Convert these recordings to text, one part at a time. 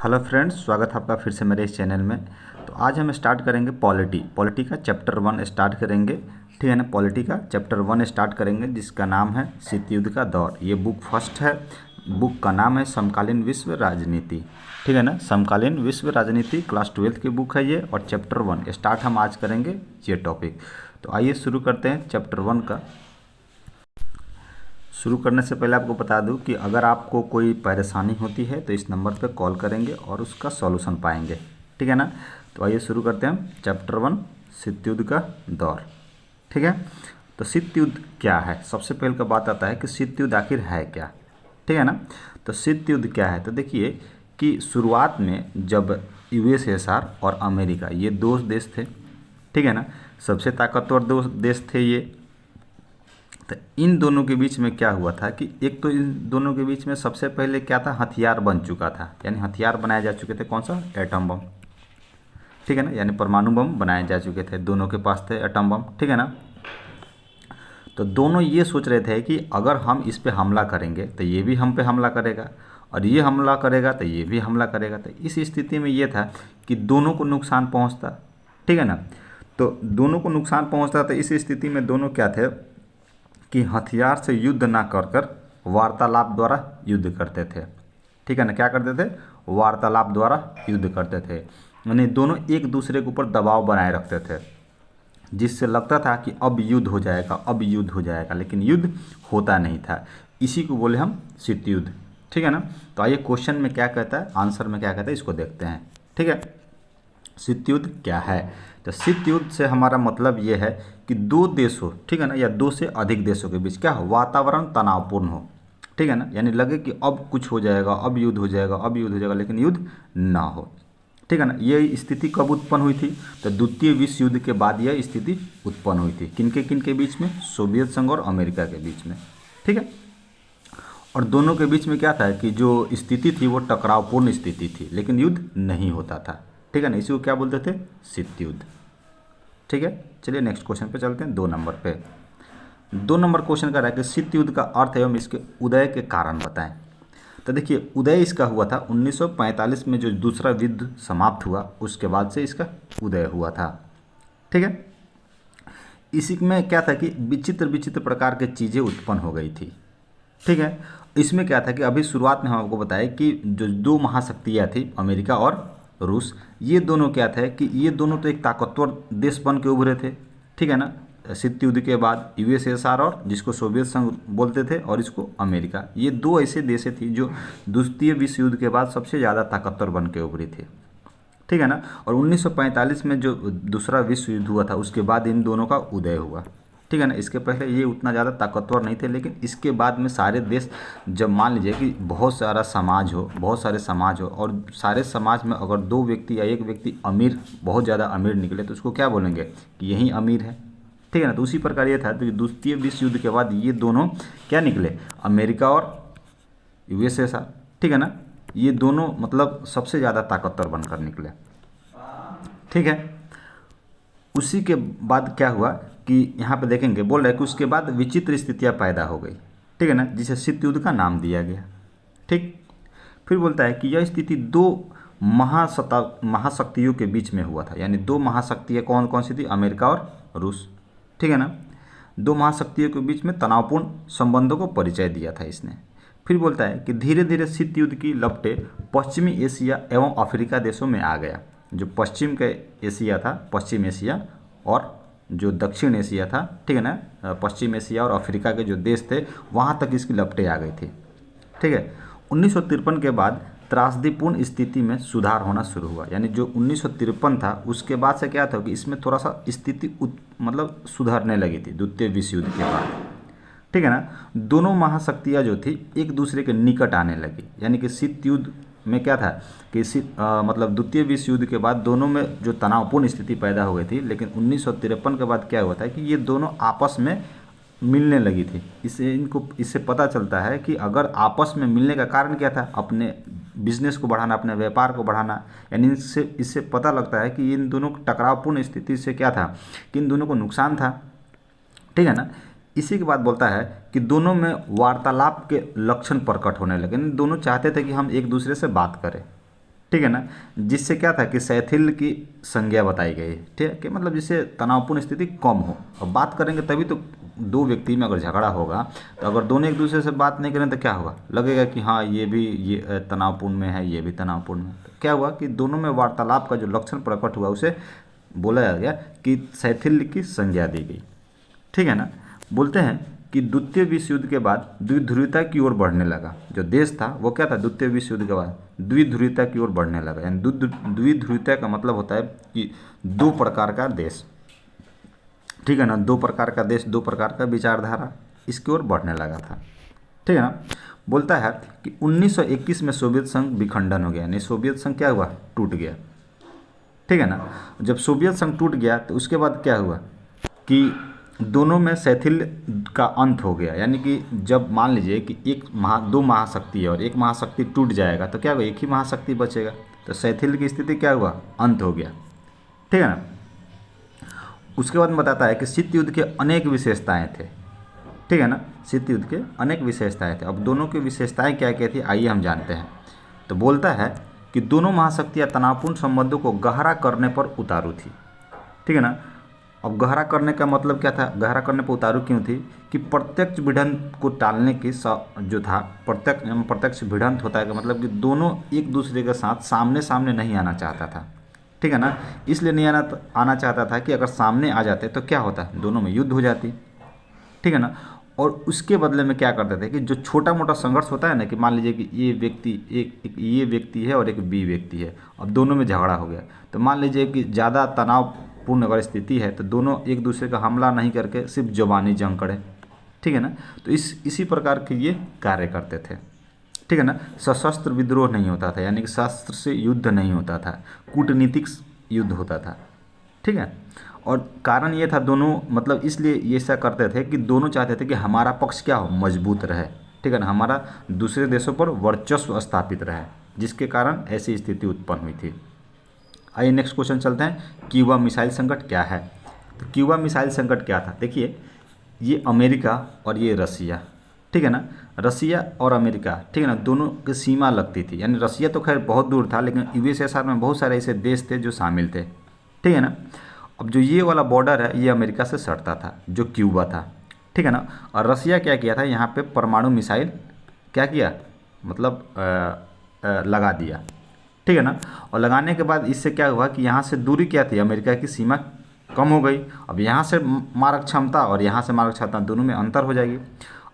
Hello friends, स्वागत है आपका फिर से मेरे इस चैनल में। तो आज हम स्टार्ट करेंगे पॉलिटी का चैप्टर 1 स्टार्ट करेंगे। ठीक है ना। पॉलिटी का चैप्टर 1 स्टार्ट करेंगे जिसका नाम है शीत युद्ध का दौर। ये बुक फर्स्ट है। बुक का नाम है समकालीन विश्व राजनीति। ठीक है ना। समकालीन विश्व राजनीति क्लास 12 की बुक है ये, और चैप्टर 1 स्टार्ट हम आज करेंगे ये टॉपिक। तो आइए शुरू करते हैं चैप्टर 1 का। शुरू करने से पहले आपको बता दूं कि अगर आपको कोई परेशानी होती है तो इस नंबर पर कॉल करेंगे और उसका सॉल्यूशन पाएंगे। ठीक है ना। तो आइए शुरू करते हैं चैप्टर 1 शीत युद्ध का दौर। ठीक है। तो शीत युद्ध क्या है, सबसे पहले का बात आता है कि शीत युद्ध आखिर है क्या। ठीक है ना। तो शीत युद्ध क्या है, तो देखिए कि शुरुआत में जब यूएसएसआर और अमेरिका ये दो देश थे। ठीक है ना। सबसे ताकतवर दो देश थे ये। तो इन दोनों के बीच में क्या हुआ था कि एक तो इन दोनों के बीच में सबसे पहले क्या था, हथियार बन चुका था, यानी हथियार बनाए जा चुके थे। कौन सा? Atom bomb. ठीक है ना। यानी परमाणु बम बनाए जा चुके थे, दोनों के पास थे एटम बम। ठीक है ना। तो दोनों ये सोच रहे थे कि अगर हम इस पे हमला करेंगे तो ये भी हम पे हमला करेगा, और ये हमला करेगा तो ये भी हमला करेगा। तो इस स्थिति में ये था कि दोनों को नुकसान पहुंचता। ठीक है ना। तो दोनों को नुकसान पहुंचता। तो इस स्थिति में दोनों क्या थे कि हथियार से युद्ध ना कर कर वार्तालाप द्वारा युद्ध करते थे। ठीक है ना। क्या करते थे? वार्तालाप द्वारा युद्ध करते थे। यानी दोनों एक दूसरे के ऊपर दबाव बनाए रखते थे, जिससे लगता था कि अब युद्ध हो जाएगा, अब युद्ध हो जाएगा, लेकिन युद्ध होता नहीं था। इसी को बोले हम शीत युद्ध। ठीक है ना। तो आइए क्वेश्चन में क्या कहता है, आंसर में क्या कहता है, इसको देखते हैं। ठीक है। शीत युद्ध क्या है? तो शीत युद्ध से हमारा मतलब ये है कि दो देशों, ठीक है ना, या दो से अधिक देशों के बीच क्या हो, वातावरण तनावपूर्ण हो। ठीक है ना। यानी लगे कि अब कुछ हो जाएगा, अब युद्ध हो जाएगा, अब युद्ध हो जाएगा, लेकिन युद्ध ना हो। ठीक है ना। ये स्थिति कब उत्पन्न हुई थी? तो द्वितीय विश्व युद्ध के बाद यह स्थिति उत्पन्न हुई थी। किन के बीच में? सोवियत संघ और अमेरिका के बीच में। ठीक है। और दोनों के बीच में क्या था कि जो स्थिति थी वो टकरावपूर्ण स्थिति थी, लेकिन युद्ध नहीं होता था। ठीक है ना। इसी को क्या बोलते थे? शीत युद्ध। ठीक है। चलिए नेक्स्ट क्वेश्चन पे चलते हैं, 2 नंबर पे। 2 नंबर क्वेश्चन का रहा है कि शीत युद्ध का अर्थ एवं इसके उदय के कारण बताएं। तो देखिए उदय इसका हुआ था 1945 में, जो दूसरा युद्ध समाप्त हुआ उसके बाद से इसका उदय हुआ था। ठीक है। इसी में क्या था कि विचित्र विचित्र प्रकार की चीज़ें उत्पन्न हो गई थी। ठीक है। इसमें क्या था कि अभी शुरुआत में हम आपको बताएं कि जो दो महाशक्तियाँ थी, अमेरिका और रूस, ये दोनों क्या थे कि ये दोनों तो एक ताकतवर देश बन के उभरे थे। ठीक है ना। शीत युद्ध के बाद यूएसएसआर, और जिसको सोवियत संघ बोलते थे, और इसको अमेरिका, ये दो ऐसे देशें थी जो द्वितीय विश्व युद्ध के बाद सबसे ज़्यादा ताकतवर बन के उभरी थी। ठीक है ना। और 1945 में जो दूसरा विश्व युद्ध हुआ था उसके बाद इन दोनों का उदय हुआ। ठीक है ना। इसके पहले ये उतना ज़्यादा ताकतवर नहीं थे, लेकिन इसके बाद में सारे देश, जब मान लीजिए कि बहुत सारा समाज हो, बहुत सारे समाज हो, और सारे समाज में अगर 2 व्यक्ति या 1 व्यक्ति अमीर, बहुत ज़्यादा अमीर निकले, तो उसको क्या बोलेंगे कि यही अमीर है। ठीक है ना। तो उसी प्रकार ये था। तो द्वितीय विश्व युद्ध के बाद ये दोनों क्या निकले, अमेरिका और यूएसएसआर। ठीक है ना। ये दोनों मतलब सबसे ज़्यादा ताकतवर बनकर निकले। ठीक है। उसी के बाद क्या हुआ कि यहाँ पे देखेंगे, बोल रहे हैं कि उसके बाद विचित्र स्थितियाँ पैदा हो गई। ठीक है ना। जिसे शीत युद्ध का नाम दिया गया। ठीक। फिर बोलता है कि यह स्थिति 2 महाशक्तियों के बीच में हुआ था। यानी 2 महाशक्तियाँ कौन कौन सी थी? अमेरिका और रूस। ठीक है ना। 2 महाशक्तियों के बीच में तनावपूर्ण संबंधों को परिचय दिया था इसने। फिर बोलता है कि धीरे धीरे शीत युद्ध की लपटें पश्चिमी एशिया एवं अफ्रीका देशों में आ गया। जो पश्चिम का एशिया था, पश्चिम एशिया, और जो दक्षिण एशिया था, ठीक है ना, पश्चिम एशिया और अफ्रीका के जो देश थे, वहाँ तक इसकी लपटें आ गई थी। ठीक है। 1953 के बाद त्रासदीपूर्ण स्थिति में सुधार होना शुरू हुआ। यानी जो 1953 था उसके बाद से क्या था कि इसमें थोड़ा सा स्थिति मतलब सुधरने लगी थी द्वितीय विश्व युद्ध के बाद। ठीक है ना। दोनों महाशक्तियाँ जो थी एक दूसरे के निकट आने लगी। यानी कि शीत युद्ध में क्या था कि मतलब द्वितीय विश्व युद्ध के बाद दोनों में जो तनावपूर्ण स्थिति पैदा हो गई थी, लेकिन 1953 के बाद क्या हुआ था कि ये दोनों आपस में मिलने लगी थी। इससे पता चलता है कि अगर आपस में मिलने का कारण क्या था, अपने बिजनेस को बढ़ाना, अपने व्यापार को बढ़ाना। यानी इससे पता लगता है कि इन दोनों टकरावपूर्ण स्थिति से क्या था कि इन दोनों को नुकसान था। ठीक है ना। इसी के बाद बोलता है कि दोनों में वार्तालाप के लक्षण प्रकट होने लगे। दोनों चाहते थे कि हम एक दूसरे से बात करें। ठीक है ना, जिससे क्या था कि शैथिल्य की संज्ञा बताई गई, ठीक है, कि मतलब जिससे तनावपूर्ण स्थिति कम हो। अब बात करेंगे तभी तो, दो व्यक्ति में अगर झगड़ा होगा तो अगर दोनों एक दूसरे से बात नहीं करें तो क्या होगा, लगेगा कि हाँ ये भी ये तनावपूर्ण में है, ये भी तनावपूर्ण में। तो क्या हुआ कि दोनों में वार्तालाप का जो लक्षण प्रकट हुआ उसे बोला गया कि शैथिल्य की संज्ञा दी गई, ठीक है ना। बोलते हैं कि द्वितीय विश्व युद्ध के बाद द्विध्रुवता की ओर बढ़ने लगा। जो देश था वो क्या था, द्वितीय विश्व युद्ध के बाद द्विध्रुवता की ओर बढ़ने लगा। यानी द्विध्रुवता का मतलब होता है कि दो प्रकार का देश, ठीक है ना, दो प्रकार का देश, दो प्रकार का विचारधारा, इसकी ओर बढ़ने लगा था, ठीक है ना। बोलता है कि 1921 में सोवियत संघ विखंडन हो गया, यानी सोवियत संघ क्या हुआ, टूट गया, ठीक है ना। जब सोवियत संघ टूट गया तो उसके बाद क्या हुआ कि दोनों में शैथिल्य का अंत हो गया। यानी कि जब मान लीजिए कि दो महाशक्ति है और एक महाशक्ति टूट जाएगा तो क्या होगा, एक ही महाशक्ति बचेगा, तो शैथिल्य की स्थिति क्या हुआ, अंत हो गया, ठीक है ना। उसके बाद में बताता है कि शीत युद्ध के अनेक विशेषताएं थे, ठीक है ना, शीत युद्ध के अनेक विशेषताएं थे। अब दोनों की विशेषताएं क्या क्या थी आइए हम जानते हैं। तो बोलता है कि दोनों महाशक्तियां तनावपूर्ण संबंधों को गहरा करने पर उतारू थी, ठीक है ना। अब गहरा करने का मतलब क्या था, गहरा करने पर उतारू क्यों थी कि प्रत्यक्ष भिड़ंत को टालने की जो था, प्रत्यक्ष भिड़ंत होता है कि मतलब कि दोनों एक दूसरे के साथ सामने सामने नहीं आना चाहता था, ठीक है ना। इसलिए नहीं आना चाहता था कि अगर सामने आ जाते तो क्या होता, दोनों में युद्ध हो जाती, ठीक है ना। और उसके बदले में क्या करते थे कि जो छोटा मोटा संघर्ष होता है ना, कि मान लीजिए कि ये व्यक्ति एक ये व्यक्ति है और एक बी व्यक्ति है, अब दोनों में झगड़ा हो गया, तो मान लीजिए कि ज़्यादा तनावपूर्ण अगर स्थिति है तो दोनों एक दूसरे का हमला नहीं करके सिर्फ ज़बानी जंग करें, ठीक है ना। तो इसी प्रकार के ये कार्य करते थे, ठीक है ना। सशस्त्र विद्रोह नहीं होता था, यानी कि शस्त्र से युद्ध नहीं होता था, कूटनीतिक युद्ध होता था, ठीक है। और कारण ये था दोनों, मतलब इसलिए ये ऐसा करते थे कि दोनों चाहते थे कि हमारा पक्ष क्या हो, मजबूत रहे, ठीक है ना, हमारा दूसरे देशों पर वर्चस्व स्थापित रहे, जिसके कारण ऐसी स्थिति उत्पन्न हुई थी। आइए नेक्स्ट क्वेश्चन चलते हैं, क्यूबा मिसाइल संकट क्या है। तो क्यूबा मिसाइल संकट क्या था, देखिए ये अमेरिका और ये रसिया, ठीक है ना, रसिया और अमेरिका, ठीक है ना, दोनों की सीमा लगती थी। यानी रसिया तो खैर बहुत दूर था, लेकिन यूएसएसआर में बहुत सारे ऐसे देश थे जो शामिल थे, ठीक है ना। अब जो ये वाला बॉर्डर है ये अमेरिका से सटता था, जो क्यूबा था, ठीक है ना। और रसिया क्या किया था, यहाँ पे परमाणु मिसाइल क्या किया, मतलब लगा दिया, ठीक है ना। और लगाने के बाद इससे क्या हुआ कि यहाँ से दूरी क्या थी, अमेरिका की सीमा कम हो गई। अब यहाँ से मारक क्षमता और यहाँ से मारक क्षमता दोनों में अंतर हो जाएगी।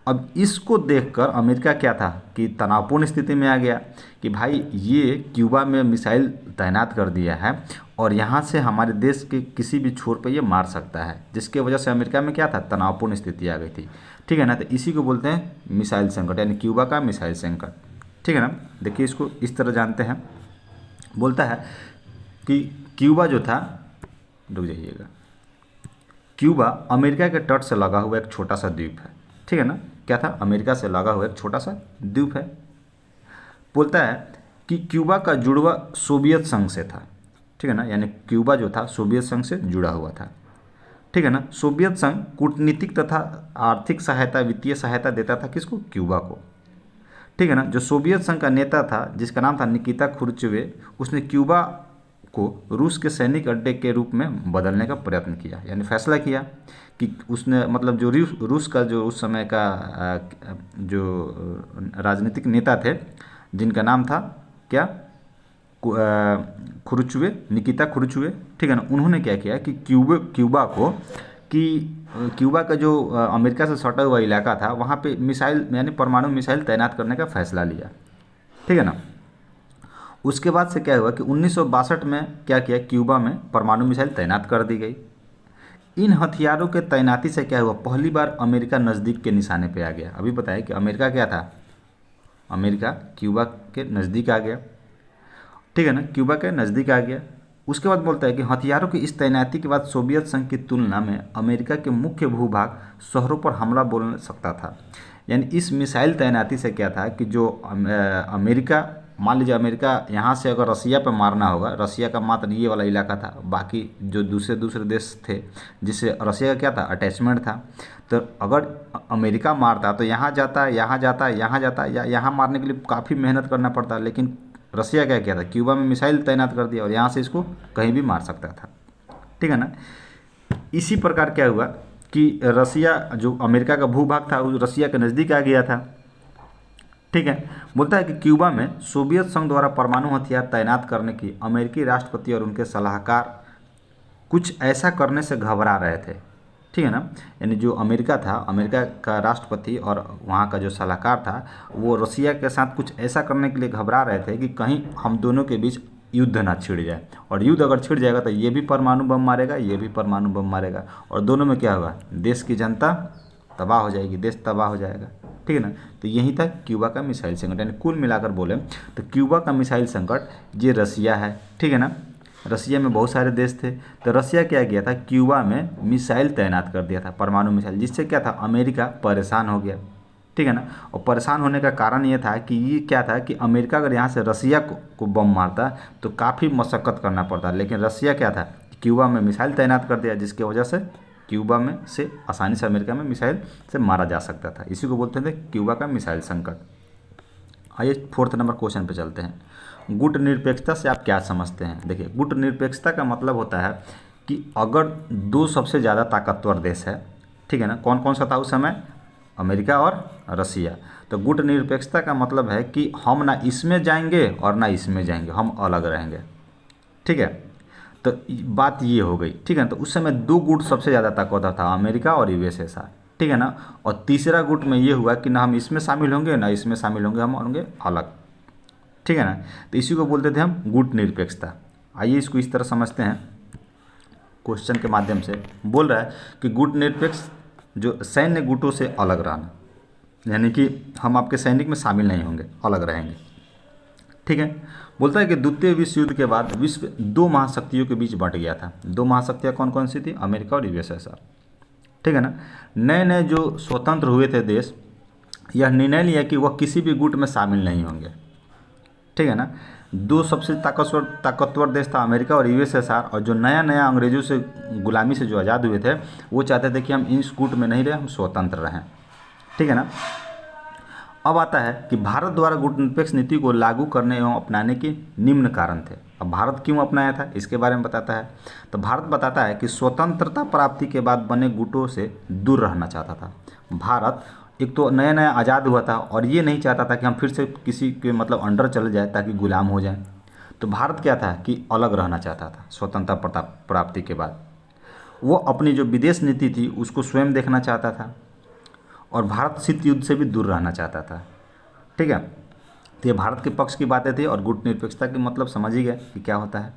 अब इसको देखकर अमेरिका क्या था कि तनावपूर्ण स्थिति में आ गया कि भाई ये क्यूबा में मिसाइल तैनात कर दिया है और यहाँ से हमारे देश के किसी भी छोर पर ये मार सकता है, जिसके वजह से अमेरिका में क्या था, तनावपूर्ण स्थिति आ गई थी, ठीक है ना। तो इसी को बोलते हैं मिसाइल संकट, यानी क्यूबा का मिसाइल संकट, ठीक है ना। देखिए इसको इस तरह जानते हैं। बोलता है कि क्यूबा जो था, रुक जाइएगा, क्यूबा अमेरिका के तट से लगा हुआ एक छोटा सा द्वीप है, ठीक है ना। क्या था, अमेरिका से लगा हुआ एक छोटा सा द्वीप है। बोलता है कि क्यूबा का जुड़वा सोवियत संघ से था, ठीक है ना, यानी क्यूबा जो था सोवियत संघ से जुड़ा हुआ था, ठीक है ना। सोवियत संघ कूटनीतिक तथा आर्थिक सहायता, वित्तीय सहायता देता था किसको, क्यूबा को, ठीक है ना। जो सोवियत संघ का नेता था जिसका नाम था निकिता खुरुश्चेव, उसने क्यूबा को रूस के सैनिक अड्डे के रूप में बदलने का प्रयत्न किया, यानी फैसला किया कि उसने, मतलब जो रूस का जो उस समय का जो राजनीतिक नेता थे जिनका नाम था क्या, खुरुश्चेव, निकिता खुरुश्चेव, ठीक है ना, उन्होंने क्या किया कि क्यूबा को, कि क्यूबा का जो अमेरिका से सटा हुआ इलाका था वहाँ पे मिसाइल यानी परमाणु मिसाइल तैनात करने का फैसला लिया, ठीक है ना। उसके बाद से क्या हुआ कि 1962 में क्या किया, क्यूबा में परमाणु मिसाइल तैनात कर दी गई। इन हथियारों के तैनाती से क्या हुआ, पहली बार अमेरिका नज़दीक के निशाने पे आ गया। अभी बताया कि अमेरिका क्या था, अमेरिका क्यूबा के नज़दीक आ गया, ठीक है ना, क्यूबा के नज़दीक आ गया। उसके बाद बोलता है कि हथियारों की इस तैनाती के बाद सोवियत संघ की तुलना में अमेरिका के मुख्य भूभाग शहरों पर हमला बोल सकता था। यानी इस मिसाइल तैनाती से क्या था कि जो अमेरिका, मान लीजिए अमेरिका यहाँ से अगर रसिया पर मारना होगा, रसिया का मात्र ये वाला इलाका था, बाकी जो दूसरे देश थे जिससे रसिया का क्या था, अटैचमेंट था, तो अगर अमेरिका मारता तो यहाँ जाता, यहाँ जाता, यहाँ जाता, या यहाँ मारने के लिए काफ़ी मेहनत करना पड़ता, लेकिन रसिया क्या किया था, क्यूबा में मिसाइल तैनात कर दिया और यहाँ से इसको कहीं भी मार सकता था। ठीक है ना। इसी प्रकार क्या हुआ कि रसिया जो अमेरिका का भूभाग था वो रसिया के नज़दीक आ गया था। ठीक है। बोलता है कि क्यूबा में सोवियत संघ द्वारा परमाणु हथियार तैनात करने की अमेरिकी राष्ट्रपति और उनके सलाहकार कुछ ऐसा करने से घबरा रहे थे। ठीक है ना। यानी जो अमेरिका था, अमेरिका का राष्ट्रपति और वहाँ का जो सलाहकार था, वो रसिया के साथ कुछ ऐसा करने के लिए घबरा रहे थे कि कहीं हम दोनों के बीच युद्ध ना छिड़ जाए, और युद्ध अगर छिड़ जाएगा तो ये भी परमाणु बम मारेगा, ये भी परमाणु बम मारेगा, और दोनों में क्या होगा, देश की जनता तबाह हो जाएगी, देश तबाह हो जाएगा। ठीक है ना। तो यही था क्यूबा का मिसाइल संकट। यानी कुल मिलाकर बोले तो क्यूबा का मिसाइल संकट ये रसिया है। ठीक है ना। रसिया में बहुत सारे देश थे, तो रसिया क्या किया था, क्यूबा में मिसाइल तैनात कर दिया था, परमाणु मिसाइल, जिससे क्या था, अमेरिका परेशान हो गया। ठीक है ना। और परेशान होने का कारण ये था कि ये क्या था कि अमेरिका अगर यहाँ से रसिया को बम मारता तो काफ़ी मशक्क़त करना पड़ता, लेकिन रसिया क्या था, क्यूबा में मिसाइल तैनात कर दिया, जिसकी वजह से क्यूबा में से आसानी से अमेरिका में मिसाइल से मारा जा सकता था। इसी को बोलते थे क्यूबा का मिसाइल संकट। आइए 4th नंबर क्वेश्चन पे चलते हैं। गुट निरपेक्षता से आप क्या समझते हैं। देखिए, गुट निरपेक्षता का मतलब होता है कि अगर दो सबसे ज़्यादा ताकतवर देश है, ठीक है ना, कौन कौन सा था उस समय, अमेरिका और रसिया, तो गुट निरपेक्षता का मतलब है कि हम ना इसमें जाएंगे और ना इसमें जाएंगे, हम अलग रहेंगे। ठीक है। तो बात ये हो गई। ठीक है। तो उस समय दो गुट सबसे ज़्यादा ताकतवर था, अमेरिका और यूएसएसआर। ठीक है ना। और तीसरा गुट में ये हुआ कि ना हम इसमें शामिल होंगे ना इसमें शामिल होंगे, हम होंगे अलग। ठीक है ना। तो इसी को बोलते थे हम गुट निरपेक्षता। आइए इसको इस तरह समझते हैं, क्वेश्चन के माध्यम से बोल रहा है कि गुट निरपेक्ष जो सैन्य गुटों से अलग रहना, यानी कि हम आपके सैनिक में शामिल नहीं होंगे, अलग रहेंगे। ठीक है। बोलता है कि द्वितीय विश्व युद्ध के बाद विश्व दो महाशक्तियों के बीच बंट गया था। दो महाशक्तियाँ कौन कौन सी थी, अमेरिका और यूएसएसआर। ठीक है ना। नए नए जो स्वतंत्र हुए थे देश, यह निर्णय लिया कि वह किसी भी गुट में शामिल नहीं होंगे। ठीक है ना। दो सबसे ताकतवर देश था अमेरिका और यूएसएसआर, और जो नया नया अंग्रेजों से गुलामी से जो आज़ाद हुए थे वो चाहते थे कि हम इस गुट में नहीं रहे, हम स्वतंत्र रहें। ठीक है ना। अब आता है कि भारत द्वारा गुटनिरपेक्ष नीति को लागू करने एवं अपनाने के निम्न कारण थे। अब भारत क्यों अपनाया था इसके बारे में बताता है। तो भारत बताता है कि स्वतंत्रता प्राप्ति के बाद बने गुटों से दूर रहना चाहता था। भारत एक तो नया नया आज़ाद हुआ था और ये नहीं चाहता था कि हम फिर से किसी के मतलब अंडर चले जाए ताकि गुलाम हो जाए। तो भारत क्या था कि अलग रहना चाहता था स्वतंत्रता प्राप्ति के बाद। वो अपनी जो विदेश नीति थी उसको स्वयं देखना चाहता था, और भारत शीत युद्ध से भी दूर रहना चाहता था। ठीक है। तो ये भारत के पक्ष की बातें थी, और गुट निरपेक्षता के मतलब समझ ही गए कि क्या होता है।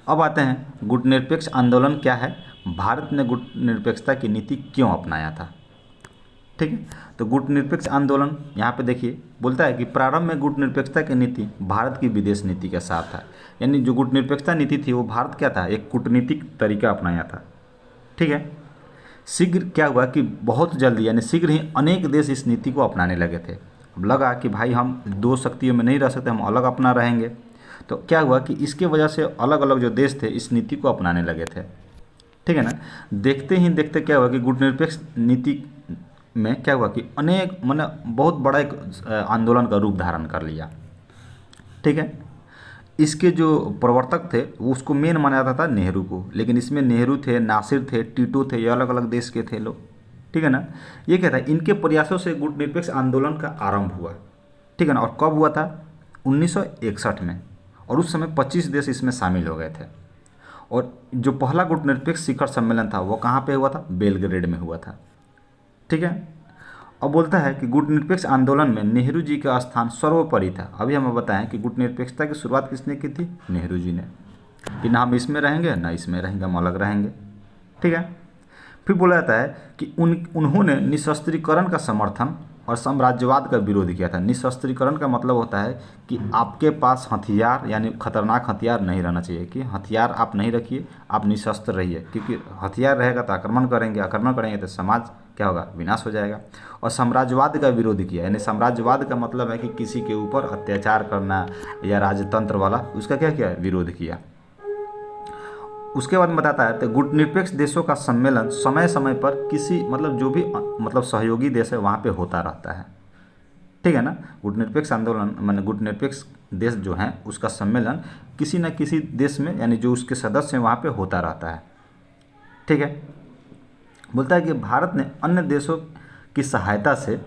अब आते हैं गुट निरपेक्ष आंदोलन क्या है, भारत ने गुट निरपेक्षता की नीति क्यों अपनाया था। ठीक है। तो गुट निरपेक्ष आंदोलन यहाँ पे देखिए बोलता है कि प्रारंभ में गुट निरपेक्षता की नीति भारत की विदेश नीति का सार था। यानी जो गुट निरपेक्षता नीति थी वो भारत क्या था, एक कूटनीतिक तरीका अपनाया था। ठीक है। शीघ्र क्या हुआ कि बहुत जल्दी यानी शीघ्र ही अनेक देश इस नीति को अपनाने लगे थे। अब लगा कि भाई हम दो शक्तियों में नहीं रह सकते, हम अलग अपना रहेंगे। तो क्या हुआ कि इसके वजह से अलग अलग जो देश थे इस नीति को अपनाने लगे थे। ठीक है ना। देखते ही देखते क्या हुआ कि गुटनिरपेक्ष नीति में क्या हुआ कि अनेक बहुत बड़ा एक आंदोलन का रूप धारण कर लिया। ठीक है। इसके जो प्रवर्तक थे वो उसको मेन माना जाता था नेहरू को, लेकिन इसमें नेहरू थे, नासिर थे, टीटो थे, ये अलग अलग देश के थे लोग। ठीक है ना। ये क्या था, इनके प्रयासों से गुटनिरपेक्ष आंदोलन का आरंभ हुआ। ठीक है ना। और कब हुआ था, 1961 में, और उस समय 25 देश इसमें शामिल हो गए थे। और जो पहला गुटनिरपेक्ष शिखर सम्मेलन था वो कहाँ पे हुआ था, बेलग्रेड में हुआ था। ठीक है। अब बोलता है कि गुटनिरपेक्ष आंदोलन में नेहरू जी का स्थान सर्वोपरि था। अभी हमें बताएं कि गुटनिरपेक्षता की शुरुआत किसने की थी, नेहरू जी ने, कि ना हम इसमें रहेंगे ना इसमें रहेंगे, हम अलग रहेंगे। ठीक है। फिर बोला जाता है कि उन्होंने निशस्त्रीकरण का समर्थन और साम्राज्यवाद का विरोध किया था। निशस्त्रीकरण का मतलब होता है कि आपके पास हथियार यानी खतरनाक हथियार नहीं रहना चाहिए, कि हथियार आप नहीं रखिए, आप निशस्त्र रहिए, क्योंकि हथियार रहेगा तो आक्रमण करेंगे तो समाज क्या होगा, विनाश हो जाएगा। और साम्राज्यवाद का विरोध किया, यानी साम्राज्यवाद का मतलब है कि किसी के ऊपर अत्याचार करना या राजतंत्र वाला, उसका क्या किया, विरोध किया। उसके बाद बताता है तो गुटनिरपेक्ष देशों का सम्मेलन समय समय पर किसी जो भी सहयोगी देश है वहाँ पे होता रहता है। ठीक ठीक है ना। गुटनिरपेक्ष आंदोलन माने गुटनिरपेक्ष देश जो हैं उसका सम्मेलन किसी न किसी देश में यानी जो उसके सदस्य हैं वहाँ पे होता रहता है, ठीक है। बोलता है कि भारत ने अन्य देशों की सहायता से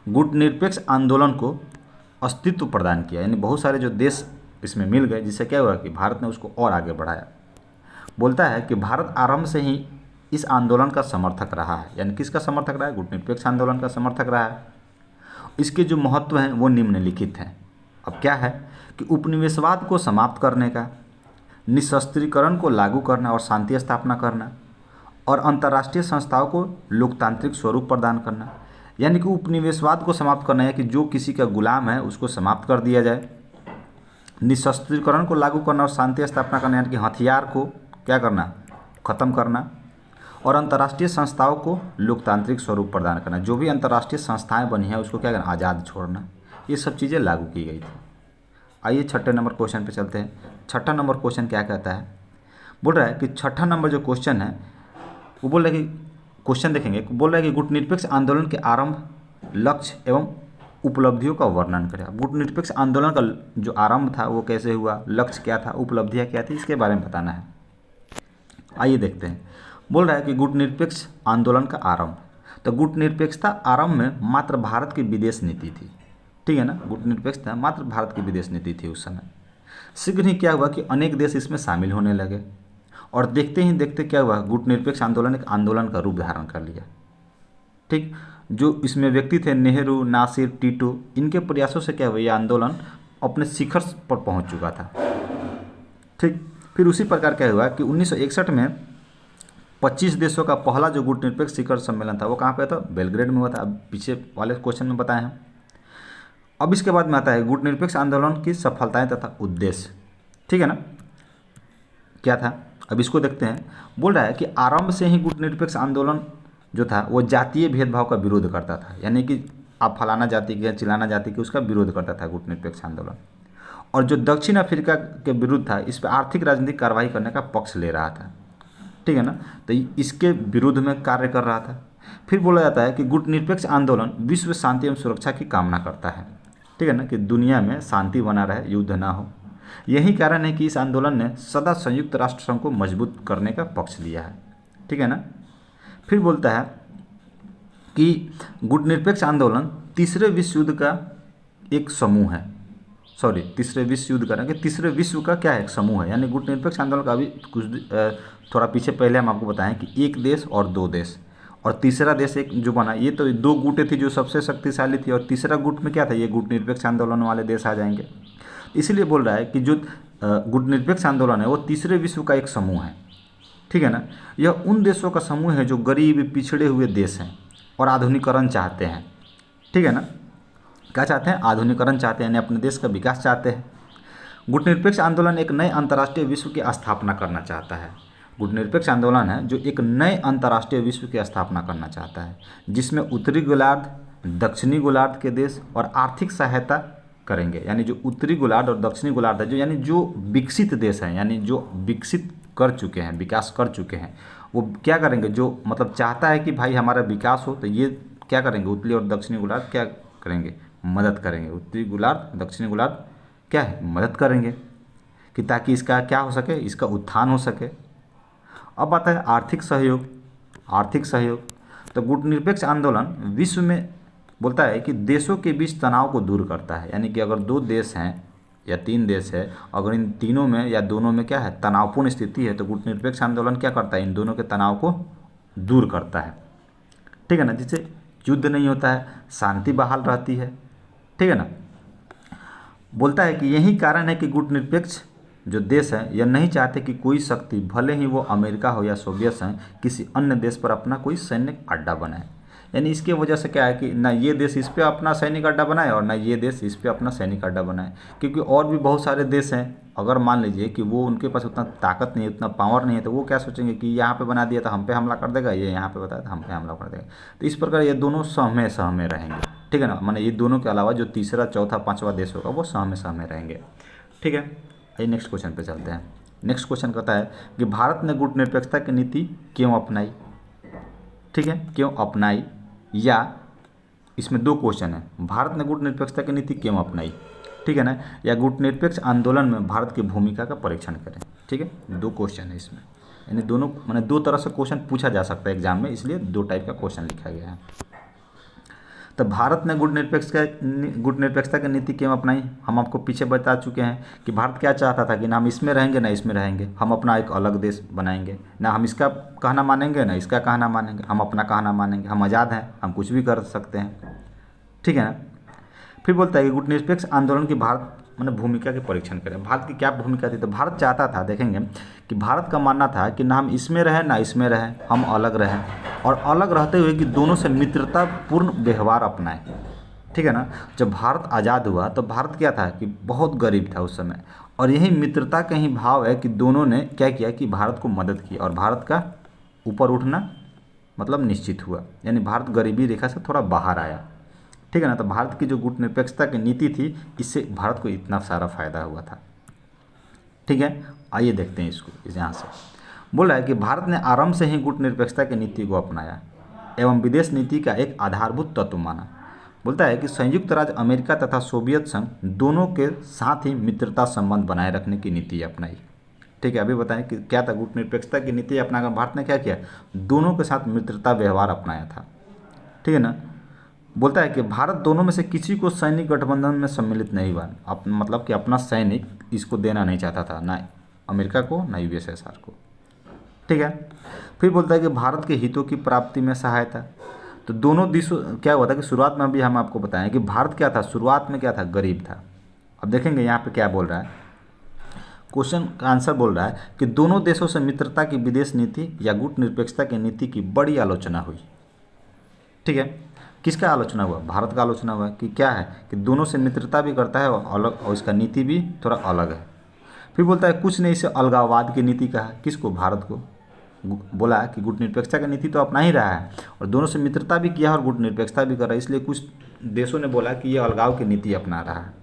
गुटनिरपेक्ष आंदोलन को अस्तित्व प्रदान किया, यानी बहुत सारे जो देश इसमें मिल गए, जिससे क्या हुआ कि भारत ने उसको और आगे बढ़ाया। बोलता है कि भारत आरंभ से ही इस आंदोलन का समर्थक रहा है, यानी किसका समर्थक रहा है? गुटनिरपेक्ष आंदोलन का समर्थक रहा है। इसके जो महत्व हैं वो निम्नलिखित हैं। अब क्या है कि उपनिवेशवाद को समाप्त करने का, निशस्त्रीकरण को लागू करना और शांति स्थापना करना, और अंतर्राष्ट्रीय संस्थाओं को लोकतांत्रिक स्वरूप प्रदान करना, यानी कि उपनिवेशवाद को समाप्त करना है कि जो किसी का गुलाम है उसको समाप्त कर दिया जाए, निशस्त्रीकरण को लागू करना और शांति स्थापना करना, यानी कि हथियार को क्या करना? ख़त्म करना, और अंतर्राष्ट्रीय संस्थाओं को लोकतांत्रिक स्वरूप प्रदान करना। जो भी अंतर्राष्ट्रीय संस्थाएं बनी हैं उसको क्या करना? आज़ाद छोड़ना। ये सब चीज़ें लागू की गई थी। आइए छठे नंबर क्वेश्चन पे चलते हैं। छठा नंबर क्वेश्चन क्या कहता है? बोल रहा है कि छठा नंबर जो क्वेश्चन है वो बोल रहा है कि क्वेश्चन देखेंगे, बोल रहा है कि गुटनिरपेक्ष आंदोलन के आरंभ, लक्ष्य एवं उपलब्धियों का वर्णन करें। गुटनिरपेक्ष आंदोलन का जो आरंभ था वो कैसे हुआ, लक्ष्य क्या था, उपलब्धियाँ क्या थी, इसके बारे में बताना है। आइए देखते हैं। बोल रहा है कि गुटनिरपेक्ष आंदोलन का आरंभ, तो गुटनिरपेक्षता आरंभ में मात्र भारत की विदेश नीति थी, ठीक है ना। गुटनिरपेक्षता मात्र भारत की विदेश नीति थी उस समय। शीघ्र ही क्या हुआ कि अनेक देश इसमें शामिल होने लगे, और देखते ही देखते क्या हुआ, गुटनिरपेक्ष आंदोलन एक आंदोलन का रूप धारण कर लिया, ठीक। जो इसमें व्यक्ति थे नेहरू, नासिर, टीटो, इनके प्रयासों से क्या हुआ, ये आंदोलन अपने शिखर पर पहुंच चुका था, ठीक। फिर उसी प्रकार क्या हुआ कि 1961 में 25 देशों का पहला जो गुटनिरपेक्ष शिखर सम्मेलन था वो कहाँ पे था? बेलग्रेड में हुआ था। अब पीछे वाले क्वेश्चन में बताए हैं। अब इसके बाद में आता है गुटनिरपेक्ष आंदोलन की सफलताएं तथा उद्देश्य, ठीक है ना। क्या था अब इसको देखते हैं। बोल रहा है कि आरंभ से ही गुटनिरपेक्ष आंदोलन जो था वो जातीय भेदभाव का विरोध करता था, यानी कि आप फलाना जाति के चिलाना जाति के उसका विरोध करता था गुटनिरपेक्ष आंदोलन। और जो दक्षिण अफ्रीका के विरुद्ध था इस पर आर्थिक राजनीतिक कार्रवाई करने का पक्ष ले रहा था, ठीक है ना। तो इसके विरुद्ध में कार्य कर रहा था। फिर बोला जाता है कि गुटनिरपेक्ष आंदोलन विश्व शांति एवं सुरक्षा की कामना करता है, ठीक है ना, कि दुनिया में शांति बना रहे, युद्ध ना हो। यही कारण है कि इस आंदोलन ने सदा संयुक्त राष्ट्र संघ को मजबूत करने का पक्ष लिया है, ठीक है ना। फिर बोलता है कि गुटनिरपेक्ष आंदोलन तीसरे विश्व युद्ध का एक समूह है, तीसरे विश्व युद्ध का कि तीसरे विश्व का क्या है, एक समूह है। यानी गुटनिरपेक्ष आंदोलन का अभी कुछ थोड़ा पीछे पहले हम आपको बताएं कि एक देश और दो देश, और तीसरा देश एक जो बना, ये तो दो गुटें थी जो सबसे शक्तिशाली थी, और तीसरा गुट में क्या था, ये गुटनिरपेक्ष आंदोलन वाले देश आ जाएंगे। इसलिए बोल रहा है कि जो गुटनिरपेक्ष आंदोलन है वो तीसरे विश्व का एक समूह है, ठीक है ना। यह उन देशों का समूह है जो गरीब पिछड़े हुए देश हैं और आधुनिकीकरण चाहते हैं, ठीक है ना। क्या चाहते हैं? आधुनिकीकरण चाहते हैं, यानी अपने देश का विकास चाहते हैं। गुटनिरपेक्ष आंदोलन एक नए अंतर्राष्ट्रीय विश्व की स्थापना करना चाहता है। गुटनिरपेक्ष आंदोलन है जो एक नए अंतर्राष्ट्रीय विश्व की स्थापना करना चाहता है, जिसमें उत्तरी गोलार्ध, दक्षिणी गोलार्ध के देश और आर्थिक सहायता करेंगे। यानी जो उत्तरी गोलार्ध और दक्षिणी गोलार्ध है जो यानी जो विकसित देश हैं, यानी जो विकसित कर चुके हैं, विकास कर चुके हैं, वो क्या करेंगे, जो मतलब चाहता है कि भाई हमारा विकास हो, तो ये क्या करेंगे, उत्तरी और दक्षिणी गोलार्ध क्या करेंगे, मदद करेंगे। उत्तरी गोलार्ध, दक्षिणी गोलार्ध क्या है, मदद करेंगे कि ताकि इसका क्या हो सके, इसका उत्थान हो सके। अब आता है आर्थिक सहयोग। आर्थिक सहयोग तो गुटनिरपेक्ष आंदोलन विश्व में बोलता है कि देशों के बीच तनाव को दूर करता है। यानी कि अगर दो देश हैं या तीन देश है, अगर इन तीनों में या दोनों में क्या है, तनावपूर्ण स्थिति है, तो गुटनिरपेक्ष आंदोलन क्या करता है, इन दोनों के तनाव को दूर करता है, ठीक है ना। जिससे युद्ध नहीं होता है, शांति बहाल रहती है, ठीक है ना। बोलता है कि यही कारण है कि गुटनिरपेक्ष जो देश है यह नहीं चाहते कि कोई शक्ति, भले ही वो अमेरिका हो या सोवियत संघ, किसी अन्य देश पर अपना कोई सैन्य अड्डा बनाए। यानी इसके वजह से क्या है कि ना ये देश इस पे अपना सैनिक अड्डा बनाए और ना ये देश इस पे अपना सैनिक अड्डा बनाए, क्योंकि और भी बहुत सारे देश हैं, अगर मान लीजिए कि वो उनके पास उतना ताकत नहीं है, उतना पावर नहीं है, तो वो क्या सोचेंगे कि यहाँ पे बना दिया तो हम पे हमला कर देगा, ये यहाँ पे बताया तो हम पे हमला कर देगा। तो इस प्रकार ये दोनों सहमे सहमे रहेंगे, ठीक है ना। माने ये दोनों के अलावा जो तीसरा, चौथा, पाँचवा देश होगा वो सहमे सहमे रहेंगे, ठीक है। आइए नेक्स्ट क्वेश्चन पे चलते हैं। नेक्स्ट क्वेश्चन कहता है कि भारत ने गुटनिरपेक्षता की नीति क्यों अपनाई, ठीक है, क्यों अपनाई, या इसमें दो क्वेश्चन है, भारत ने गुटनिरपेक्षता की नीति क्यों अपनाई, ठीक है ना, या गुटनिरपेक्ष आंदोलन में भारत की भूमिका का परीक्षण करें। ठीक है, दो क्वेश्चन है इसमें, यानी दोनों मैंने दो तरह से क्वेश्चन पूछा जा सकता है एग्जाम में, इसलिए दो टाइप का क्वेश्चन लिखा गया है। तो भारत ने गुटनिरपेक्षता की नीति क्यों अपनाई, हम आपको पीछे बता चुके हैं कि भारत क्या चाहता था कि ना हम इसमें रहेंगे ना इसमें रहेंगे, हम अपना एक अलग देश बनाएंगे, ना हम इसका कहना मानेंगे ना इसका कहना मानेंगे, हम अपना कहना मानेंगे, हम आज़ाद हैं, हम कुछ भी कर सकते हैं। ठीक है ना। फिर बोलता है कि गुटनिरपेक्ष आंदोलन की भारत मैंने भूमिका के परीक्षण करें, भारत की क्या भूमिका थी। तो भारत चाहता था, देखेंगे कि भारत का मानना था कि ना हम इसमें रहें ना इसमें रहें, हम अलग रहें, और अलग रहते हुए कि दोनों से मित्रतापूर्ण व्यवहार अपनाएं। ठीक है ना। जब भारत आज़ाद हुआ तो भारत क्या था कि बहुत गरीब था उस समय, और यही मित्रता का ही भाव है कि दोनों ने क्या किया कि भारत को मदद की, और भारत का ऊपर उठना मतलब निश्चित हुआ, यानी भारत गरीबी रेखा से थोड़ा बाहर आया। ठीक है ना। तो भारत की जो गुटनिरपेक्षता की नीति थी, इससे भारत को इतना सारा फायदा हुआ था। ठीक है, आइए देखते हैं इसको। इस यहाँ से बोल रहा है कि भारत ने आरंभ से ही गुटनिरपेक्षता की नीति को अपनाया एवं विदेश नीति का एक आधारभूत तत्व माना। बोलता है कि संयुक्त राज्य अमेरिका तथा सोवियत संघ दोनों के साथ ही मित्रता संबंध बनाए रखने की नीति अपनाई। ठीक है, अभी बताएं कि क्या था गुटनिरपेक्षता की नीति अपनाकर भारत ने क्या किया, दोनों के साथ मित्रता व्यवहार अपनाया था। ठीक है ना। बोलता है कि भारत दोनों में से किसी को सैनिक गठबंधन में सम्मिलित नहीं हुआ, मतलब कि अपना सैनिक इसको देना नहीं चाहता था, ना अमेरिका को ना यूएसएसआर को। ठीक है। फिर बोलता है कि भारत के हितों की प्राप्ति में सहायता। तो दोनों देशों क्या हुआ था कि शुरुआत में भी हम आपको बताएं कि भारत क्या था, शुरुआत में क्या था, गरीब था। अब देखेंगे यहाँ पे क्या बोल रहा है, क्वेश्चन का आंसर बोल रहा है कि दोनों देशों से मित्रता की विदेश नीति या गुटनिरपेक्षता की नीति की बड़ी आलोचना हुई। ठीक है, किसका आलोचना हुआ, भारत का आलोचना हुआ कि क्या है कि दोनों से मित्रता भी करता है और अलग, और इसका नीति भी थोड़ा अलग है। फिर बोलता है कुछ ने इसे अलगाववाद की नीति कहा, किसको, भारत को। बोला कि गुटनिरपेक्षता की नीति तो अपना ही रहा है और दोनों से मित्रता भी किया और गुटनिरपेक्षता भी कर रहा है, इसलिए कुछ देशों ने बोला कि ये अलगाव की नीति अपना रहा है।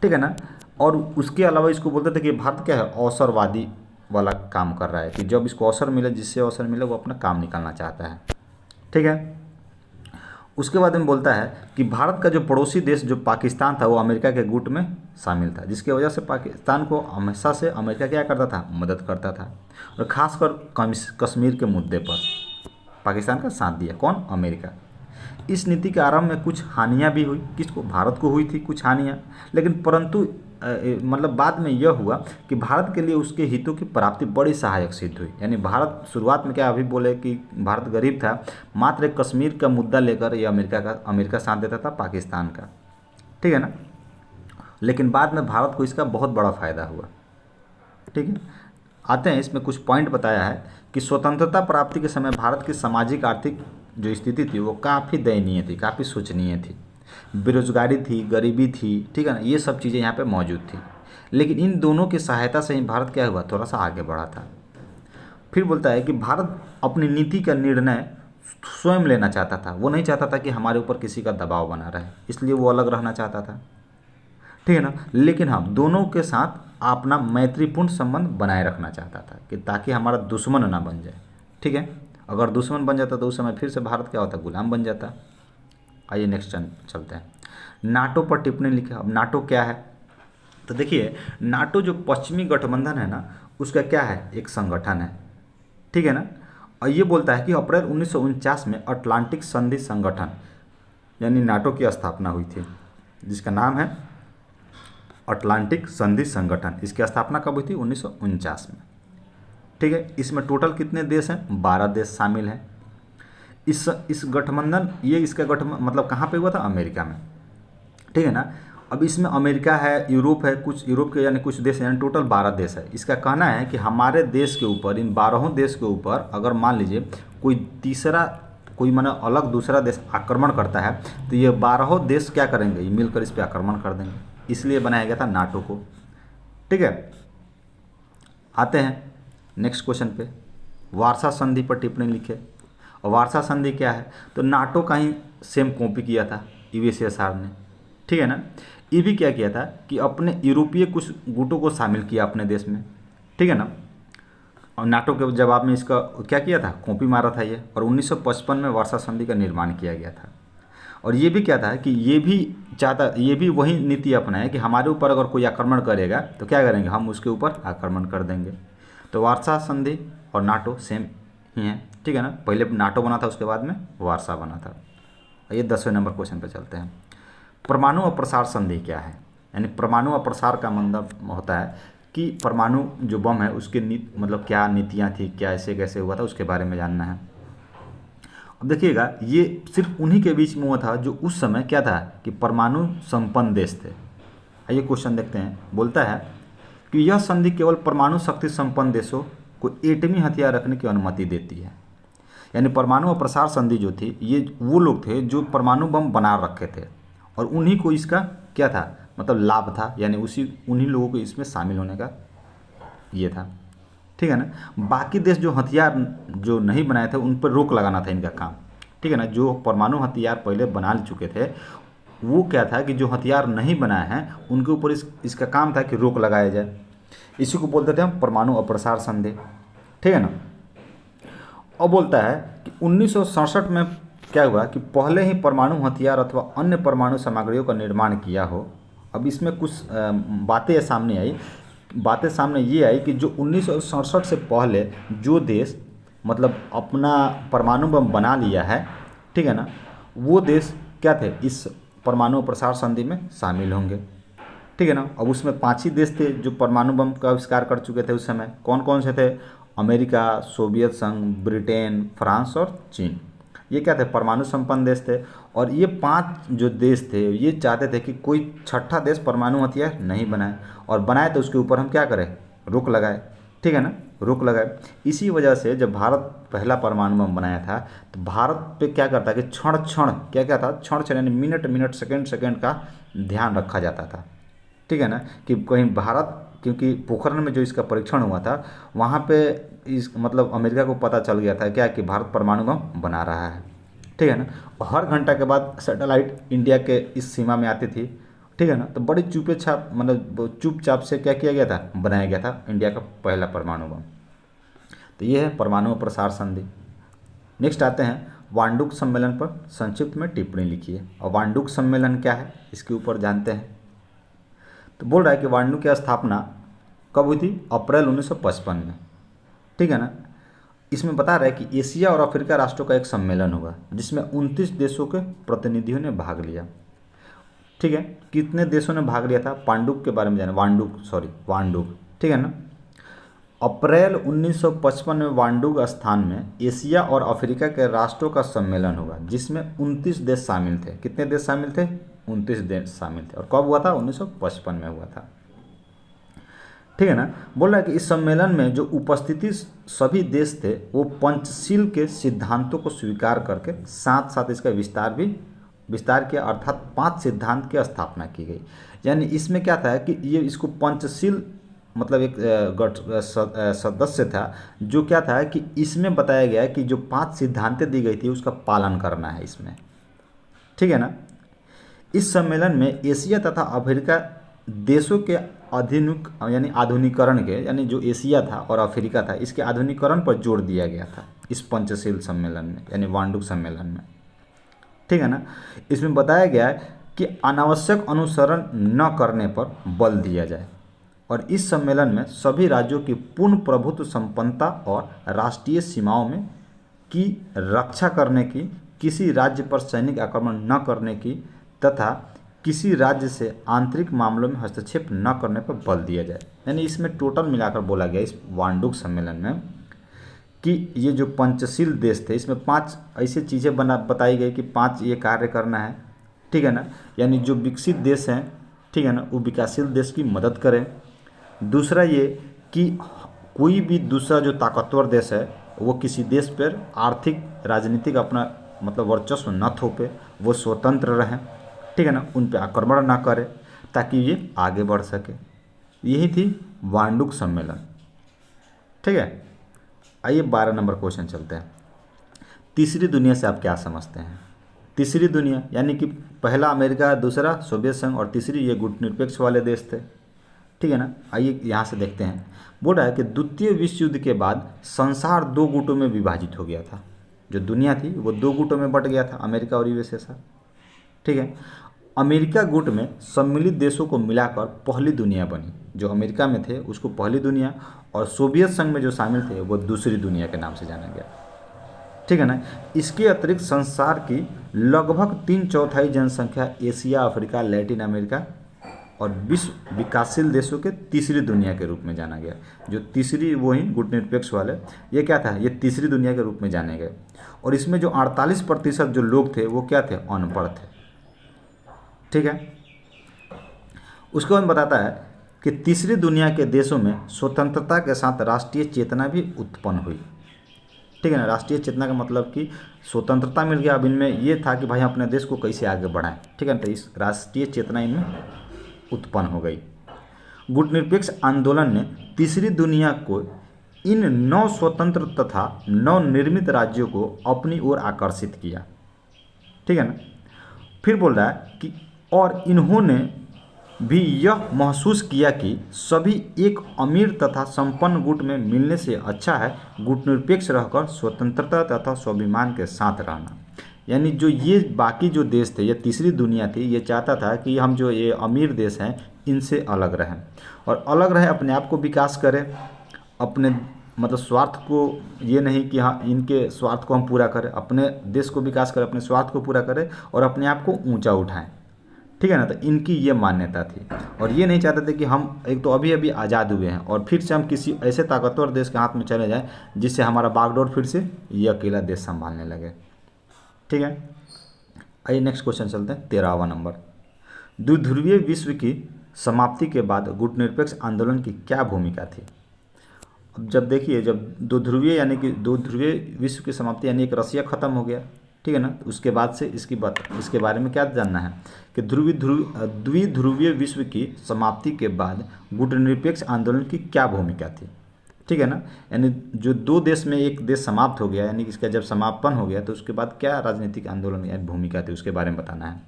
ठीक है ना। और उसके अलावा इसको बोलते थे कि भारत क्या है, अवसरवादी वाला काम कर रहा है, कि जब इसको अवसर मिले, जिससे अवसर मिले वो अपना काम निकालना चाहता है। ठीक है। उसके बाद में बोलता है कि भारत का जो पड़ोसी देश जो पाकिस्तान था वो अमेरिका के गुट में शामिल था, जिसकी वजह से पाकिस्तान को हमेशा से अमेरिका क्या करता था, मदद करता था, और ख़ासकर कश्मीर के मुद्दे पर पाकिस्तान का साथ दिया, कौन, अमेरिका। इस नीति के आरंभ में कुछ हानियां भी हुई, किसको, भारत को हुई थी कुछ हानियां, लेकिन परंतु मतलब बाद में यह हुआ कि भारत के लिए उसके हितों की प्राप्ति बड़ी सहायक सिद्ध हुई। यानी भारत शुरुआत में क्या अभी बोले कि भारत गरीब था, मात्र एक कश्मीर का मुद्दा लेकर ये अमेरिका साथ देता था पाकिस्तान का। ठीक है ना। लेकिन बाद में भारत को इसका बहुत बड़ा फायदा हुआ। ठीक है। आते हैं, इसमें कुछ पॉइंट बताया है कि स्वतंत्रता प्राप्ति के समय भारत की सामाजिक आर्थिक जो स्थिति थी वो काफ़ी दयनीय थी, काफ़ी शोचनीय थी, बेरोजगारी थी, गरीबी थी। ठीक है ना, ये सब चीज़ें यहाँ पे मौजूद थी, लेकिन इन दोनों की सहायता से ही भारत क्या हुआ, थोड़ा सा आगे बढ़ा था। फिर बोलता है कि भारत अपनी नीति का निर्णय स्वयं लेना चाहता था, वो नहीं चाहता था कि हमारे ऊपर किसी का दबाव बना रहे, इसलिए वो अलग रहना चाहता था। ठीक है ना। लेकिन हाँ, दोनों के साथ अपना मैत्रीपूर्ण संबंध बनाए रखना चाहता था कि ताकि हमारा दुश्मन ना बन जाए। ठीक है। अगर दुश्मन बन जाता तो उस समय फिर से भारत क्या होता, गुलाम बन जाता। आइए नेक्स्ट चलते हैं। नाटो पर टिप्पणी लिखा। अब नाटो क्या है, तो देखिए नाटो जो पश्चिमी गठबंधन है ना, उसका क्या है, एक संगठन है। ठीक है ना। और ये बोलता है कि अप्रैल 1949 में अटलांटिक संधि संगठन यानी नाटो की स्थापना हुई थी, जिसका नाम है अटलांटिक संधि संगठन। इसकी स्थापना कब हुई थी, 1949 में। ठीक है। इसमें टोटल कितने देश हैं, 12 देश शामिल हैं। इस गठबंधन इसका गठबंधन मतलब कहाँ पे हुआ था, अमेरिका में। ठीक है ना। अब इसमें अमेरिका है, यूरोप है, कुछ यूरोप के यानी कुछ देश हैं, यानी टोटल 12 देश है। इसका कहना है कि हमारे देश के ऊपर, इन 12 देश के ऊपर अगर मान लीजिए कोई माने अलग दूसरा देश आक्रमण करता है तो ये 12 देश क्या करेंगे, ये मिलकर इस पर आक्रमण कर देंगे, इसलिए बनाया गया था नाटो को। ठीक है। आते हैं नेक्स्ट क्वेश्चन पे, वार्सा संधि पर टिप्पणी लिखे। और वार्सा संधि क्या है, तो नाटो का ही सेम कॉपी किया था यूएसएसआर ने। ठीक है ना। ये भी क्या किया था कि अपने यूरोपीय कुछ गुटों को शामिल किया अपने देश में। ठीक है ना। और नाटो के जवाब में इसका क्या किया था, कॉपी मारा था ये, और 1955 में वार्सा संधि का निर्माण किया गया था। और ये भी क्या था कि ये भी वही नीति अपनाए कि हमारे ऊपर अगर कोई आक्रमण करेगा तो क्या करेंगे, हम उसके ऊपर आक्रमण कर देंगे। तो वार्सा संधि और नाटो सेम ही है, ठीक है ना। पहले नाटो बना था, उसके बाद में वार्सा बना था। ये 10वें नंबर क्वेश्चन पे चलते हैं। परमाणु अप्रसार संधि क्या है? यानी परमाणु अप्रसार का मतलब होता है कि परमाणु जो बम है उसके मतलब क्या नीतियाँ थी, क्या ऐसे कैसे हुआ था, उसके बारे में जानना है। अब देखिएगा, ये सिर्फ उन्हीं के बीच में हुआ था जो उस समय क्या था कि परमाणु संपन्न देश थे। आइए क्वेश्चन देखते हैं। बोलता है कि यह संधि केवल परमाणु शक्ति संपन्न देशों को एटमी हथियार रखने की अनुमति देती है। यानी परमाणु अप्रसार संधि जो थी, ये वो लोग थे जो परमाणु बम बना रखे थे और उन्हीं को इसका क्या था, मतलब लाभ था, यानी उन्हीं लोगों को इसमें शामिल होने का ये था, ठीक है ना। बाकी देश जो हथियार जो नहीं बनाए थे उन पर रोक लगाना था इनका काम, ठीक है ना। जो परमाणु हथियार पहले बना चुके थे वो क्या था कि जो हथियार नहीं बनाए हैं उनके ऊपर इसका काम था कि रोक लगाया जाए। इसी को बोलते थे हम परमाणु अप्रसार संधि, ठीक है ना। अब बोलता है कि 1967 में क्या हुआ कि पहले ही परमाणु हथियार अथवा अन्य परमाणु सामग्रियों का निर्माण किया हो। अब इसमें कुछ बातें सामने ये आई कि जो 1967 से पहले जो देश मतलब अपना परमाणु बम बना लिया है, ठीक है ना, वो देश क्या थे, इस परमाणु प्रसार संधि में शामिल होंगे, ठीक है ना। अब उसमें 5 ही देश थे जो परमाणु बम का आविष्कार कर चुके थे उस समय। कौन कौन से थे? अमेरिका, सोवियत संघ, ब्रिटेन, फ्रांस और चीन। ये क्या थे, परमाणु संपन्न देश थे। और ये 5 जो देश थे ये चाहते थे कि कोई छठा देश परमाणु हथियार नहीं बनाए, और बनाए तो उसके ऊपर हम क्या करें, रोक लगाए, ठीक है ना, रोक लगाए। इसी वजह से जब भारत पहला परमाणु बम बनाया था तो भारत पे क्या करता कि क्षण क्षण क्या था, क्षण यानी मिनट मिनट सेकंड सेकंड का ध्यान रखा जाता था, ठीक है ना, कि कहीं भारत, क्योंकि पोखरण में जो इसका परीक्षण हुआ था वहाँ पे इस मतलब अमेरिका को पता चल गया था क्या कि भारत परमाणु बम बना रहा है, ठीक है ना। और हर घंटा के बाद सैटेलाइट इंडिया के इस सीमा में आती थी, ठीक है ना। तो बड़ी चुपचाप से क्या किया गया था, बनाया गया था इंडिया का पहला परमाणु बम। तो ये है परमाणु प्रसार संधि। नेक्स्ट आते हैं वांडुक सम्मेलन पर संक्षिप्त में टिप्पणी लिखिए। और वांडुक सम्मेलन क्या है इसके ऊपर जानते हैं। तो बोल रहा है कि वांडुक की स्थापना कब हुई थी? अप्रैल 1955 में, ठीक है ना। इसमें बता रहा है कि एशिया और अफ्रीका राष्ट्रों का एक सम्मेलन होगा जिसमें 29 देशों के प्रतिनिधियों ने भाग लिया, ठीक है। कितने देशों ने भाग लिया था? वांडुक के बारे में जाना, वांडुक, ठीक है ना। अप्रैल 1955 में वांडुक स्थान में एशिया और अफ्रीका के राष्ट्रों का सम्मेलन होगा जिसमें 29 देश शामिल थे। कितने देश शामिल थे? 29 देश शामिल थे। और कब हुआ था? 1955 में हुआ था, ठीक है ना। बोल रहा है कि इस सम्मेलन में जो उपस्थिति सभी देश थे वो पंचशील के सिद्धांतों को स्वीकार करके साथ साथ इसका विस्तार किया, अर्थात 5 सिद्धांत की स्थापना की गई। यानी इसमें क्या था कि ये इसको पंचशील मतलब एक सदस्य था जो क्या था कि इसमें बताया गया कि जो 5 सिद्धांतें दी गई थी उसका पालन करना है इसमें, ठीक है ना। इस सम्मेलन में एशिया तथा अफ्रीका देशों के आधुनिकीकरण के, यानी जो एशिया था और अफ्रीका था इसके आधुनिकीकरण पर जोर दिया गया था इस पंचशील सम्मेलन में, यानी वांडुक सम्मेलन में, ठीक है ना। इसमें बताया गया है कि अनावश्यक अनुसरण न करने पर बल दिया जाए और इस सम्मेलन में सभी राज्यों की पूर्ण प्रभुत्व संपन्नता और राष्ट्रीय सीमाओं में की रक्षा करने की, किसी राज्य पर सैनिक आक्रमण न करने की तथा किसी राज्य से आंतरिक मामलों में हस्तक्षेप न करने पर बल दिया जाए। यानी इसमें टोटल मिलाकर बोला गया इस वांडुक सम्मेलन में कि ये जो पंचशील देश थे इसमें 5 ऐसी चीज़ें बताई गई कि 5 ये कार्य करना है, ठीक है ना। यानी जो विकसित देश हैं, ठीक है ना, वो विकासशील देश की मदद करें। दूसरा ये कि कोई भी दूसरा जो ताकतवर देश है वो किसी देश पर आर्थिक राजनीतिक अपना मतलब वर्चस्व न थोपे, वो स्वतंत्र रहें, ठीक है ना, उन पर आक्रमण ना करे ताकि ये आगे बढ़ सके। यही थी वांडुक सम्मेलन, ठीक है। आइए 12 नंबर क्वेश्चन चलते हैं। तीसरी दुनिया से आप क्या समझते हैं? तीसरी दुनिया यानी कि पहला अमेरिका, दूसरा सोवियत संघ और तीसरी ये गुटनिरपेक्ष वाले देश थे, ठीक है ना। आइए यहाँ से देखते हैं। बोल रहा है कि द्वितीय विश्व युद्ध के बाद संसार 2 गुटों में विभाजित हो गया था। जो दुनिया थी वो 2 गुटों में बट गया था, अमेरिका और यूएसए सा, ठीक है। अमेरिका गुट में सम्मिलित देशों को मिलाकर पहली दुनिया बनी। जो अमेरिका में थे उसको पहली दुनिया, और सोवियत संघ में जो शामिल थे वो दूसरी दुनिया के नाम से जाना गया, ठीक है ना। इसके अतिरिक्त संसार की लगभग 3/4 जनसंख्या एशिया, अफ्रीका, लैटिन अमेरिका और विश्व विकासशील देशों के तीसरी दुनिया के रूप में जाना गया। जो तीसरी वो ही गुटनिरपेक्ष वाले, ये क्या था, ये तीसरी दुनिया के रूप में जाने गए। और इसमें जो 48% जो लोग थे वो क्या थे, अनपढ़ थे, ठीक है। उसके बाद बताता है कि तीसरी दुनिया के देशों में स्वतंत्रता के साथ राष्ट्रीय चेतना भी उत्पन्न हुई, ठीक है ना। राष्ट्रीय चेतना का मतलब कि स्वतंत्रता मिल गया, अब इनमें ये था कि भाई हम अपने देश को कैसे आगे बढ़ाएं, ठीक है ना। तो इस राष्ट्रीय चेतना इनमें उत्पन्न हो गई। गुटनिरपेक्ष आंदोलन ने तीसरी दुनिया को इन 9 स्वतंत्र तथा नवनिर्मित राज्यों को अपनी ओर आकर्षित किया, ठीक है ना। फिर बोल रहा है कि और इन्होंने भी यह महसूस किया कि सभी एक अमीर तथा संपन्न गुट में मिलने से अच्छा है गुटनिरपेक्ष रहकर स्वतंत्रता तथा स्वाभिमान के साथ रहना। यानी जो ये बाकी जो देश थे, ये तीसरी दुनिया थी, ये चाहता था कि हम जो ये अमीर देश हैं इनसे अलग रहें, और अलग रहे, अपने आप को विकास करें, अपने मतलब स्वार्थ को, ये नहीं कि हाँ इनके स्वार्थ को हम पूरा करें, अपने देश को विकास करें, अपने स्वार्थ को पूरा करें और अपने आप को ऊंचा उठाएं, ठीक है ना। तो इनकी ये मान्यता थी, और ये नहीं चाहते थे कि हम एक तो अभी अभी आज़ाद हुए हैं और फिर से हम किसी ऐसे ताकतवर देश के हाथ में चले जाएं जिससे हमारा बागडोर फिर से ये अकेला देश संभालने लगे, ठीक है। आइए नेक्स्ट क्वेश्चन चलते हैं, 13वां नंबर। द्विध्रुवीय विश्व की समाप्ति के बाद गुटनिरपेक्ष आंदोलन की क्या भूमिका थी। अब जब देखिए, जब दो ध्रुवीय यानी कि दो ध्रुवीय विश्व की समाप्ति यानी एक रसिया ख़त्म हो गया, ठीक है ना। तो उसके बाद से इसके बारे में क्या जानना है कि द्विध्रुवीय विश्व की समाप्ति के बाद गुटनिरपेक्ष आंदोलन की क्या भूमिका थी, ठीक है ना। यानी जो दो देश में एक देश समाप्त हो गया, यानी इसका जब समापन हो गया तो उसके बाद क्या राजनीतिक आंदोलन या भूमिका थी उसके बारे में बताना है।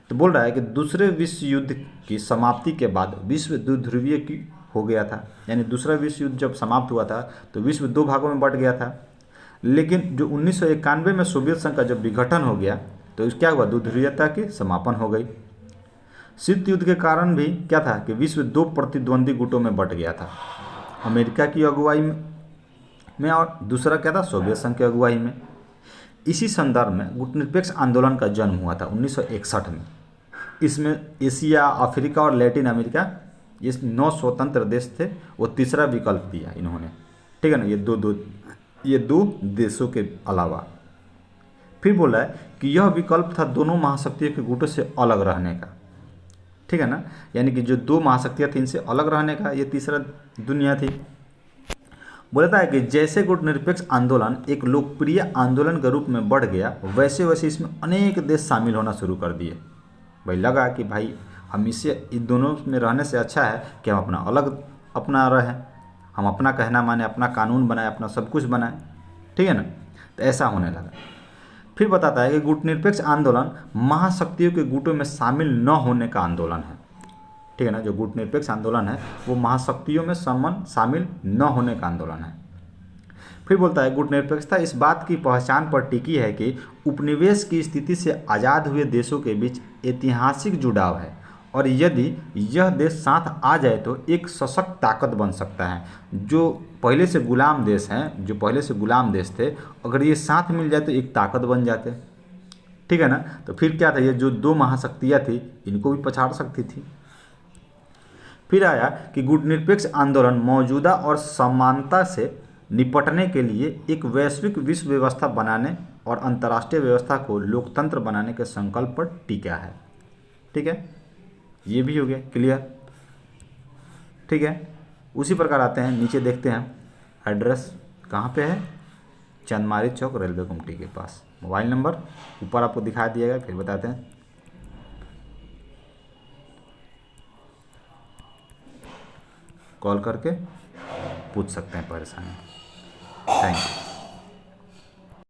तो बोल रहा है कि दूसरे विश्व युद्ध की समाप्ति के बाद विश्व द्विध्रुवीय की हो गया था। यानी दूसरा विश्व युद्ध जब समाप्त हुआ था तो विश्व 2 भागों में बंट गया था। लेकिन जो 1991 में सोवियत संघ का जब विघटन हो गया तो क्या हुआ, द्विध्रुवीयता की समापन हो गई। शीत युद्ध के कारण भी क्या था कि विश्व 2 प्रतिद्वंदी गुटों में बंट गया था, अमेरिका की अगुवाई में और दूसरा क्या था, सोवियत संघ की अगुवाई में। इसी संदर्भ में गुटनिरपेक्ष आंदोलन का जन्म हुआ था 1961 में। इसमें एशिया, अफ्रीका और लैटिन अमेरिका, ये 9 स्वतंत्र देश थे, वो तीसरा विकल्प दिया इन्होंने, ठीक है ना। ये दो देशों के अलावा फिर बोला है कि यह विकल्प था दोनों महाशक्तियों के गुटों से अलग रहने का, ठीक है ना। यानी कि जो 2 महाशक्तियाँ थी इनसे अलग रहने का ये तीसरा दुनिया थी। बोलता है कि जैसे गुटनिरपेक्ष आंदोलन एक लोकप्रिय आंदोलन के रूप में बढ़ गया, वैसे वैसे इसमें अनेक देश शामिल होना शुरू कर दिए। भाई लगा कि भाई हम इससे इन दोनों में रहने से अच्छा है कि हम अपना अलग अपना रहें, हम अपना कहना माने, अपना कानून बनाए, अपना सब कुछ बनाए, ठीक है ना। तो ऐसा होने लगा। फिर बताता है कि गुटनिरपेक्ष आंदोलन महाशक्तियों के गुटों में शामिल न होने का आंदोलन है, ठीक है ना। जो गुटनिरपेक्ष आंदोलन है वो महाशक्तियों में शामिल न होने का आंदोलन है। फिर बोलता है गुटनिरपेक्षता इस बात की पहचान पर टिकी है कि उपनिवेश की स्थिति से आज़ाद हुए देशों के बीच ऐतिहासिक जुड़ाव है, और यदि यह देश साथ आ जाए तो एक सशक्त ताकत बन सकता है। जो पहले से गुलाम देश हैं, जो पहले से गुलाम देश थे, अगर ये साथ मिल जाए तो एक ताकत बन जाते, ठीक है ना। तो फिर क्या था, ये जो 2 महाशक्तियाँ थी इनको भी पछाड़ सकती थी। फिर आया कि गुटनिरपेक्ष आंदोलन मौजूदा और समानता से निपटने के लिए एक वैश्विक विश्व व्यवस्था बनाने और अंतर्राष्ट्रीय व्यवस्था को लोकतंत्र बनाने के संकल्प पर टिका है, ठीक है। ये भी हो गया क्लियर, ठीक है। उसी प्रकार आते हैं नीचे, देखते हैं एड्रेस कहाँ पे है, चंदमारी चौक रेलवे गुमटी के पास। मोबाइल नंबर ऊपर आपको दिखा दिया गया, फिर बताते हैं। कॉल करके पूछ सकते हैं परेशानी। Thank you.